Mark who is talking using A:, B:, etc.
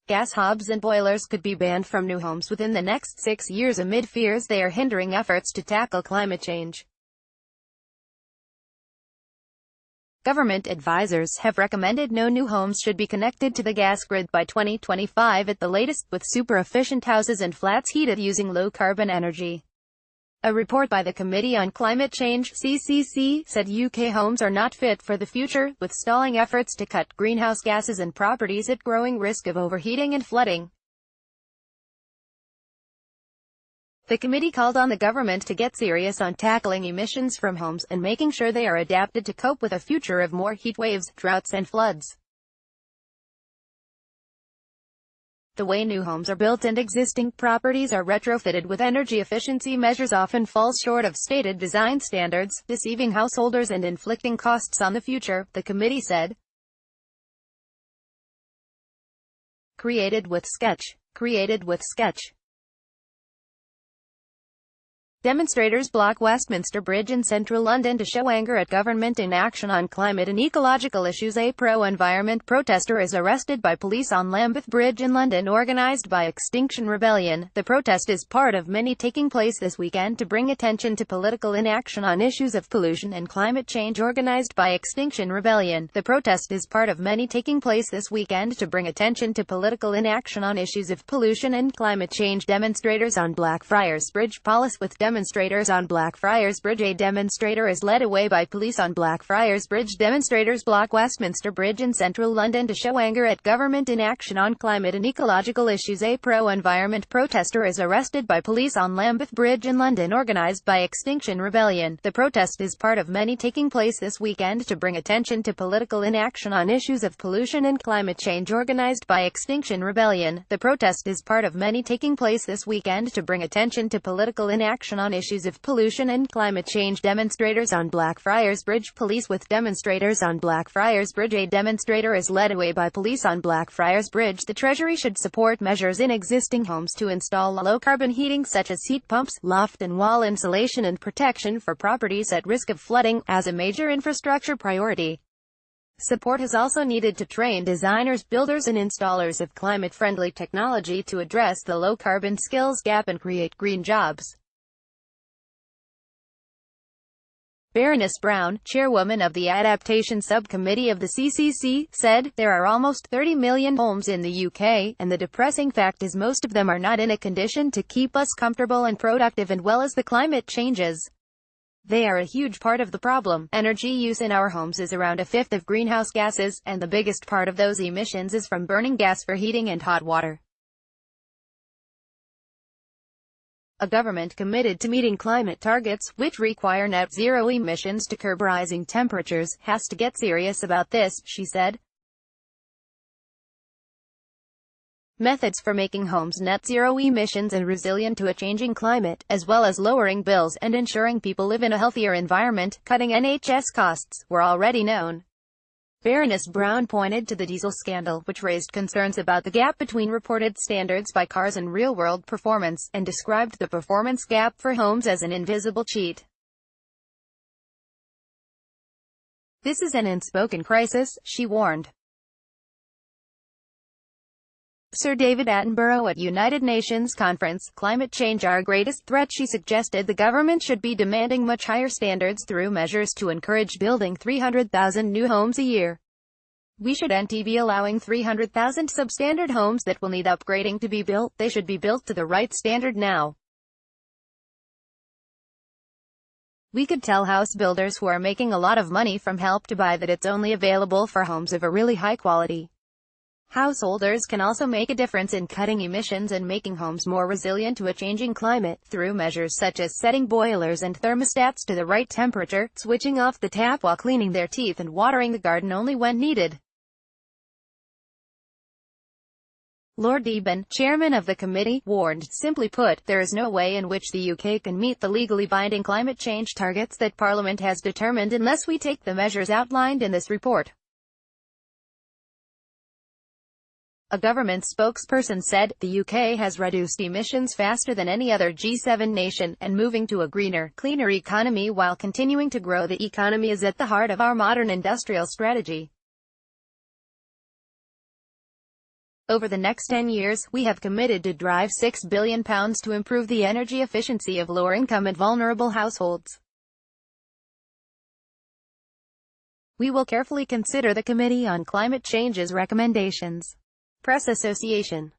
A: Gas hobs and boilers could be banned from new homes within the next 6 years amid fears they are hindering efforts to tackle climate change. Government advisors have recommended no new homes should be connected to the gas grid by 2025 at the latest, with super-efficient houses and flats heated using low-carbon energy. A report by the Committee on Climate Change (CCC) said UK homes are not fit for the future, with stalling efforts to cut greenhouse gases and properties at growing risk of overheating and flooding. The committee called on the government to get serious on tackling emissions from homes and making sure they are adapted to cope with a future of more heat waves, droughts and floods. The way new homes are built and existing properties are retrofitted with energy efficiency measures often falls short of stated design standards, deceiving householders and inflicting costs on the future, the committee said. Created with sketch. Demonstrators block Westminster Bridge in central London to show anger at government inaction on climate and ecological issues. A pro-environment protester is arrested by police on Lambeth Bridge in London, organised by Extinction Rebellion. The protest is part of many taking place this weekend to bring attention to political inaction on issues of pollution and climate change, organised by Extinction Rebellion. The protest is part of many taking place this weekend to bring attention to political inaction on issues of pollution and climate change. Demonstrators on Blackfriars Bridge. Police with demonstrators on Blackfriars Bridge. A demonstrator is led away by police on Blackfriars Bridge. Demonstrators block Westminster Bridge in central London to show anger at government inaction on climate and ecological issues. A pro-environment protester is arrested by police on Lambeth Bridge in London, organised by Extinction Rebellion. The protest is part of many taking place this weekend to bring attention to political inaction on issues of pollution and climate change, organised by Extinction Rebellion. The protest is part of many taking place this weekend to bring attention to political inaction on issues of pollution and climate change. Demonstrators on Blackfriars Bridge. Police with demonstrators on Blackfriars Bridge. A demonstrator is led away by police on Blackfriars Bridge. The Treasury should support measures in existing homes to install low-carbon heating such as heat pumps, loft and wall insulation and protection for properties at risk of flooding, as a major infrastructure priority. Support is also needed to train designers, builders and installers of climate-friendly technology to address the low-carbon skills gap and create green jobs. Baroness Brown, chairwoman of the Adaptation Subcommittee of the CCC, said, "There are almost 30 million homes in the UK, and the depressing fact is most of them are not in a condition to keep us comfortable and productive, and well as the climate changes, they are a huge part of the problem. Energy use in our homes is around a fifth of greenhouse gases, and the biggest part of those emissions is from burning gas for heating and hot water." A government committed to meeting climate targets, which require net zero emissions to curb rising temperatures, has to get serious about this, she said. Methods for making homes net zero emissions and resilient to a changing climate, as well as lowering bills and ensuring people live in a healthier environment, cutting NHS costs, were already known. Baroness Brown pointed to the diesel scandal, which raised concerns about the gap between reported standards by cars and real-world performance, and described the performance gap for homes as an invisible cheat. "This is an unspoken crisis," she warned. Sir David Attenborough at United Nations Conference, "Climate change our greatest threat," she suggested the government should be demanding much higher standards through measures to encourage building 300,000 new homes a year. "We shouldn't be allowing 300,000 substandard homes that will need upgrading to be built. They should be built to the right standard now. We could tell house builders who are making a lot of money from Help to Buy that it's only available for homes of a really high quality. Householders can also make a difference in cutting emissions and making homes more resilient to a changing climate, through measures such as setting boilers and thermostats to the right temperature, switching off the tap while cleaning their teeth and watering the garden only when needed." Lord Deben, chairman of the committee, warned, "Simply put, there is no way in which the UK can meet the legally binding climate change targets that Parliament has determined unless we take the measures outlined in this report." A government spokesperson said, "The UK has reduced emissions faster than any other G7 nation, and moving to a greener, cleaner economy while continuing to grow the economy is at the heart of our modern industrial strategy. Over the next 10 years, we have committed to drive £6 billion to improve the energy efficiency of lower-income and vulnerable households. We will carefully consider the Committee on Climate Change's recommendations." Press Association.